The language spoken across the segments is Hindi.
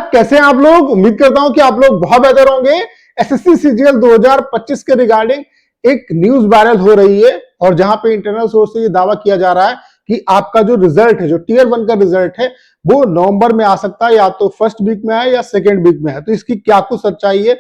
कैसे हैं आप लोग। उम्मीद करता हूं कि आप लोग बहुत बेहतर होंगे। एसएससी सीजीएल 2025 के रिगार्डिंग एक न्यूज वायरल हो रही है और जहां पे इंटरनल सोर्स से ये दावा किया जा रहा है कि आपका जो रिजल्ट है, जो टीयर 1 का रिजल्ट है, वो नवंबर में आ सकता है, या तो फर्स्ट वीक में है या सेकेंड वीक में है। तो इसकी क्या कुछ सच्चाई है,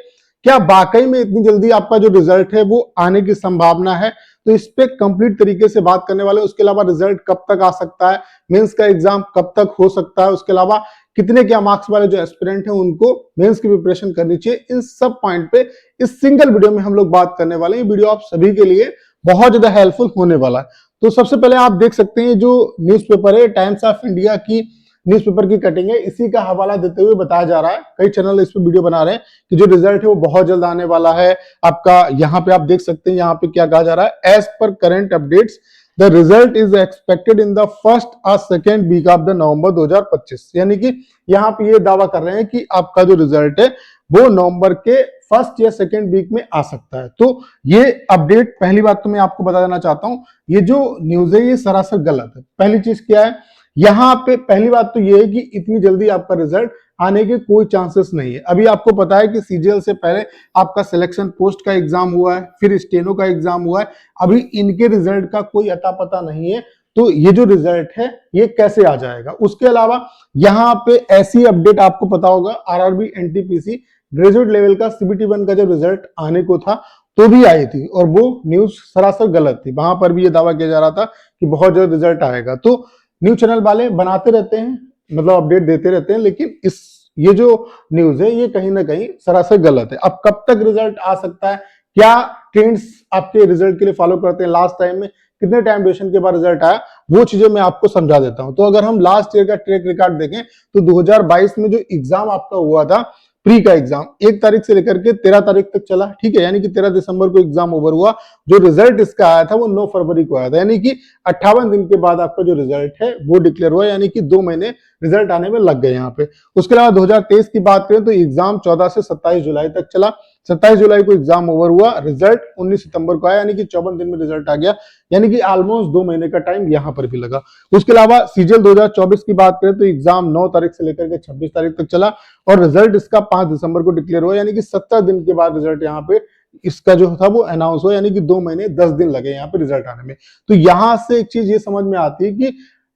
क्या वाकई में इतनी जल्दी आपका जो रिजल्ट है वो आने की संभावना है, तो इस पे कंप्लीट तरीके से बात करने वाले। उसके अलावा रिजल्ट कब तक आ सकता है, मेंस का एग्जाम कब तक हो सकता है, उसके अलावा कितने क्या मार्क्स वाले जो एस्पिरेंट हैं उनको मेंस की प्रिपरेशन करनी चाहिए, इन सब पॉइंट पे इस सिंगल वीडियो में हम लोग बात करने वाले हैं। ये वीडियो आप सभी के लिए बहुत ज्यादा हेल्पफुल होने वाला है। तो सबसे पहले आप देख सकते हैं जो न्यूज़पेपर है, टाइम्स ऑफ इंडिया की न्यूज़पेपर की कटिंग है, इसी का हवाला देते हुए बताया जा रहा है, कई चैनल इस पे वीडियो बना रहे हैं कि जो रिजल्ट है वो बहुत जल्द आने वाला है आपका। यहाँ पे आप देख सकते हैं, यहाँ पे क्या कहा जा रहा है, as per current updates the result is expected in the first और second week of the November 2025। यानी कि यहाँ पे ये दावा कर रहे हैं कि आपका जो रिजल्ट है वो नवंबर के फर्स्ट या सेकेंड वीक में आ सकता है। तो ये अपडेट, पहली बात तो मैं आपको बता देना चाहता हूं, ये जो न्यूज है ये सरासर गलत है। पहली चीज क्या है, यहाँ पे पहली बात तो ये है कि इतनी जल्दी आपका रिजल्ट आने के कोई चांसेस नहीं है। अभी आपको पता है कि सीजीएल से पहले आपका सिलेक्शन पोस्ट का एग्जाम हुआ है, फिर स्टेनो का एग्जाम हुआ है, अभी इनके रिजल्ट का कोई अता पता नहीं है। तो ये जो रिजल्ट है ये कैसे आ जाएगा। उसके अलावा यहाँ पे ऐसी अपडेट आपको पता होगा, आरआरबी एनटीपीसी ग्रेजुएट लेवल का सीबीटी 1 का जब रिजल्ट आने को था तो भी आई थी और वो न्यूज सरासर गलत थी। वहां पर भी ये दावा किया जा रहा था कि बहुत जल्द रिजल्ट आएगा। तो न्यूज चैनल वाले बनाते रहते हैं, मतलब अपडेट देते रहते हैं, लेकिन ये जो न्यूज है ये कहीं ना कहीं सरासर गलत है। अब कब तक रिजल्ट आ सकता है, क्या ट्रेंड्स आपके रिजल्ट के लिए फॉलो करते हैं, लास्ट टाइम में कितने टाइम ड्यूरेशन के बाद रिजल्ट आया, वो चीजें मैं आपको समझा देता हूं। तो अगर हम लास्ट ईयर का ट्रैक रिकॉर्ड देखें तो 2022 में जो एग्जाम आपका हुआ था, प्री का एग्जाम 1 तारीख से लेकर के 13 तारीख तक चला, ठीक है, यानी कि 13 दिसंबर को एग्जाम ओवर हुआ। जो रिजल्ट इसका आया था वो 9 फरवरी को आया था, यानी कि 58 दिन के बाद आपका जो रिजल्ट है वो डिक्लेयर हुआ, यानी कि 2 महीने रिजल्ट आने में लग गए यहाँ पे। उसके अलावा 2023 की बात करें तो एग्जाम 14 से 27 जुलाई तक चला, 27 जुलाई को एग्जाम ओवर हुआ, रिजल्ट 19 सितंबर को आया, यानी कि 54 दिन में रिजल्ट आ गया, यानी कि ऑलमोस्ट 2 महीने का टाइम यहाँ पर भी लगा। उसके अलावा सीजीएल 2024 की बात करें तो एग्जाम 9 तारीख से लेकर के 26 तारीख तक चला और रिजल्ट इसका 5 दिसंबर को डिक्लेयर हुआ, यानी कि 70 दिन के बाद रिजल्ट यहाँ पे इसका जो था वो अनाउंस हुआ, यानी कि 2 महीने 10 दिन लगे यहाँ पे रिजल्ट आने में। तो यहां से एक चीज ये समझ में आती है कि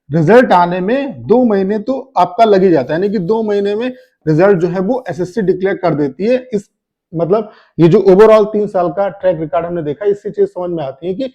रिजल्ट आने में 2 महीने तो आपका लग ही जाता है, यानी कि 2 महीने में रिजल्ट जो है वो एसएससी डिक्लेयर कर देती है। इस मतलब ये जो ओवरऑल 3 साल का ट्रैक रिकॉर्ड हमने देखा, इससे चीज समझ में आती है कि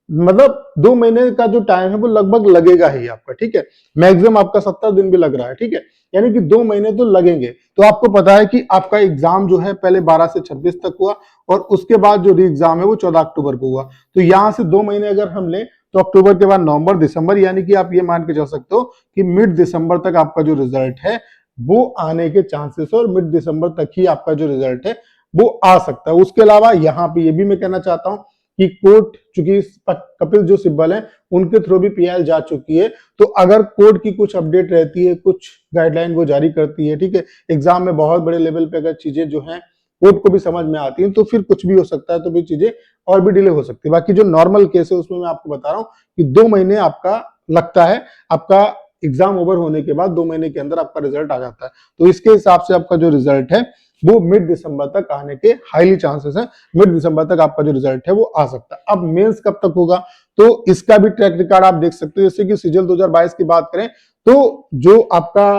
मतलब 2 महीने का जो टाइम है वो लगभग लगेगा ही आपका, ठीक है। मैक्सिमम आपका 70 दिन भी लग रहा है, ठीक है, यानी कि 2 महीने तो लगेंगे। तो आपको पता है कि आपका एग्जाम जो है पहले 12 से 26 तक हुआ और उसके बाद जो री एग्जाम है वो 14 अक्टूबर को हुआ। तो यहां से 2 महीने अगर हम लें तो अक्टूबर के बाद नवंबर, दिसंबर, यानी कि आप ये मान के चल सकते हो कि मिड दिसंबर तक आपका जो रिजल्ट है वो आने के चांसेस है और मिड दिसंबर तक ही आपका जो रिजल्ट है वो आ सकता है। उसके अलावा यहाँ पे ये भी मैं कहना चाहता हूँ कि कोर्ट, चूंकि कपिल जो सिब्बल है उनके थ्रू भी पीआईएल जा चुकी है, तो अगर कोर्ट की कुछ अपडेट रहती है, कुछ गाइडलाइन वो जारी करती है, ठीक है, एग्जाम में बहुत बड़े लेवल पे अगर चीजें जो हैं कोर्ट को भी समझ में आती है तो फिर कुछ भी हो सकता है, तो भी चीजें और भी डिले हो सकती है। बाकी जो नॉर्मल केस है उसमें मैं आपको बता रहा हूँ कि 2 महीने आपका लगता है, आपका एग्जाम ओवर होने के बाद 2 महीने के अंदर आपका रिजल्ट आ जाता है। तो इसके हिसाब से आपका जो रिजल्ट है वो मिड दिसंबर तक आने के हाईली चांसेस है, मिड दिसंबर तक आपका जो रिजल्ट है वो आ सकता है। अब मेंस कब तक होगा, तो इसका भी ट्रैक रिकॉर्ड आप देख सकते हो। जैसे कि सीजीएल 2022 की बात करें तो जो आपका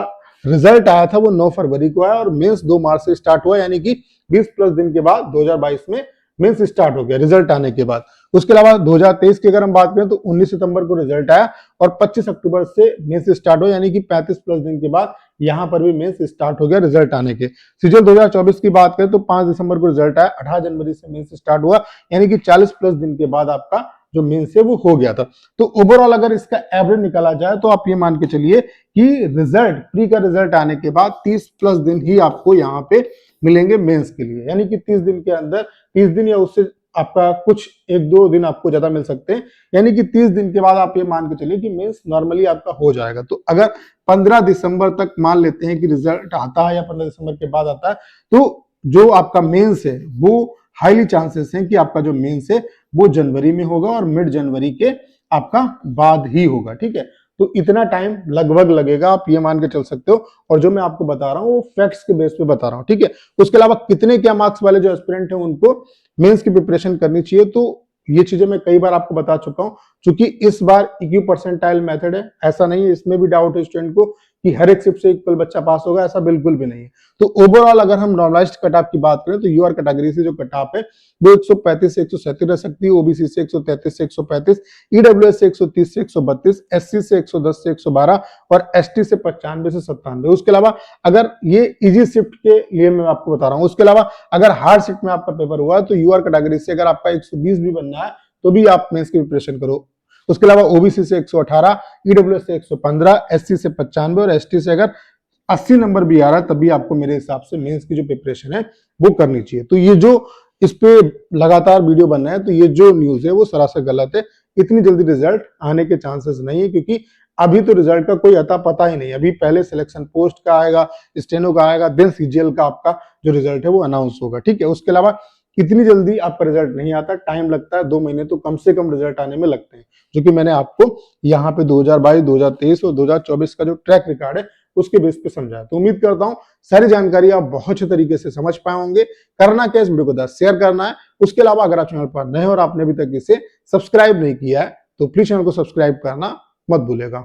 रिजल्ट आया था वो 9 फरवरी को आया और मेंस 2 मार्च से स्टार्ट हुआ, यानी कि 20 प्लस दिन के बाद 2022 में मेंस स्टार्ट हो गया रिजल्ट आने के बाद। उसके अलावा 2023 की अगर हम बात करें तो 19 सितंबर को रिजल्ट आया और 25 अक्टूबर से मेंस स्टार्ट हुआ, यानी कि 35 प्लस दिन के बाद यहां पर भी मेंस स्टार्ट हो गया रिजल्ट आने के। सीजीएल 2024 की बात करें तो 5 दिसंबर को रिजल्ट आया, 18 जनवरी से मेंस स्टार्ट हुआ, यानी कि 40 प्लस दिन के बाद आपका जो मेंस है वो हो गया था। तो ओवरऑल अगर इसका एवरेज निकाला जाए तो आप ये मान के चलिए कि रिजल्ट, प्री का रिजल्ट आने के बाद 30 प्लस दिन ही आपको यहाँ पे मिलेंगे मेंस के लिए, यानी कि 30 दिन के अंदर, 30 दिन या उससे आपका कुछ 1-2 दिन आपको ज्यादा मिल सकते हैं, यानी कि 30 दिन के बाद आप ये मान के चलिए कि मेंस नॉर्मली आपका हो जाएगा। तो अगर 15 दिसंबर तक मान लेते हैं कि रिजल्ट आता है या 15 दिसंबर के बाद आता है, तो जो आपका मेंस है वो हाईली चांसेस हैं कि आपका जो मेंस है वो जनवरी में होगा और मिड जनवरी के आपका बाद ही होगा, ठीक है। तो इतना टाइम लगभग लगेगा, आप ये मान के चल सकते हो। और जो मैं आपको बता रहा हूँ वो फैक्ट्स के बेस पे बता रहा हूँ, ठीक है। उसके अलावा कितने क्या मार्क्स वाले जो एस्पिरेंट है उनको मेंस की प्रिपरेशन करनी चाहिए, तो ये चीजें मैं कई बार आपको बता चुका हूं। क्योंकि इस बार इक्यू परसेंटाइल मेथड है, ऐसा नहीं है, इसमें भी डाउट है स्टूडेंट को कि हर एक शिफ्ट से इक्वल बच्चा पास होगा, ऐसा बिल्कुल भी नहीं है। तो ओवरऑल अगर हम नॉर्मलाइज्ड कट ऑफ की बात करें तो यूआर कैटेगरी से जो कट ऑफ है वो 135 से 137 रह सकती है, ओबीसी से 133 से 135, ईडब्ल्यूएस से 130 से 132, एससी से 110 से 112 और एसटी से 95 से 97। उसके अलावा अगर ये इजी शिफ्ट के लिए मैं आपको बता रहा हूं, उसके अलावा अगर हार्ड शिफ्ट में आपका पेपर हुआ तो यूआर कैटेगरी से अगर आपका 120 भी बनना है तो भी आप मेंस की प्रिपरेशन करो। उसके अलावा ओबीसी से 118, ईडब्ल्यूएस से 115, एससी से 95 और एसटी से अगर 80 नंबर भी आ रहा है तभी आपको मेरे हिसाब से मेंस की जो प्रिपरेशन है वो करनी चाहिए। तो ये जो इस पे लगातार वीडियो बन रहा है, तो ये जो न्यूज है वो सरासर गलत है। इतनी जल्दी रिजल्ट आने के चांसेस नहीं है, क्योंकि अभी तो रिजल्ट का कोई अता पता ही नहीं। अभी पहले सिलेक्शन पोस्ट का आएगा, स्टेनो का आएगा, देन सीजीएल का आपका जो रिजल्ट है वो अनाउंस होगा, ठीक है। उसके अलावा इतनी जल्दी आपका रिजल्ट नहीं आता, टाइम लगता है, 2 महीने तो कम से कम रिजल्ट आने में लगते हैं, जो कि मैंने आपको यहाँ पे 2022, 2023 और 2024 का जो ट्रैक रिकॉर्ड है उसके बेस पे समझाया। तो उम्मीद करता हूँ सारी जानकारी आप बहुत अच्छे तरीके से समझ पाए होंगे। करना क्या, इस वीडियो को 10 शेयर करना है। उसके अलावा अगर आप चैनल पर नए हो और आपने अभी तक इसे सब्सक्राइब नहीं किया है तो प्लीज चैनल को सब्सक्राइब करना मत भूलेगा।